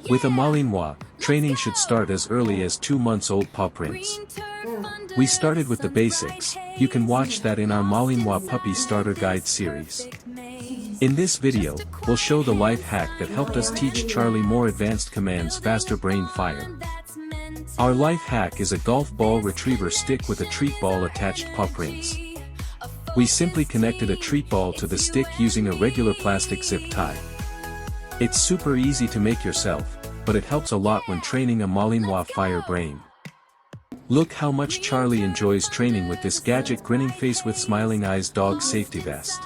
With a malinois, training should start as early as 2 months old paw prints. We started with the basics. You can watch that in our Malinois Puppy Starter Guide series. In this video, we'll show the life hack that helped us teach Charlie more advanced commands, faster brain fire. Our life hack is a golf ball retriever stick with a treat ball attached paw prints. We simply connected a treat ball to the stick using a regular plastic zip tie. It's super easy to make yourself, but it helps a lot when training a Malinois fire brain. Look how much Charlie enjoys training with this gadget, grinning face with smiling eyes dog safety vest.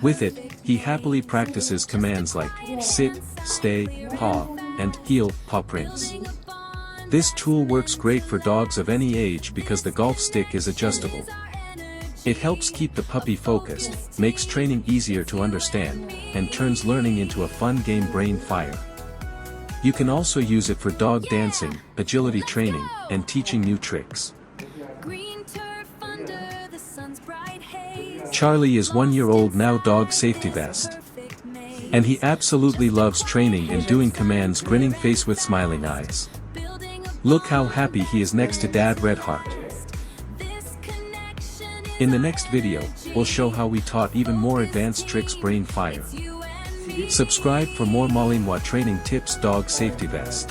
With it, he happily practices commands like sit, stay, paw, and heel paw prints. This tool works great for dogs of any age because the golf stick is adjustable. It helps keep the puppy focused, makes training easier to understand, and turns learning into a fun game brain fire. You can also use it for dog dancing, agility training, and teaching new tricks. Charlie is 1 year old now, dog safety vest. And he absolutely loves training and doing commands, grinning face with smiling eyes. Look how happy he is next to Dad Red Heart. In the next video, we'll show how we taught even more advanced tricks brain fire. Subscribe for more Malinois training tips, dog safety vest.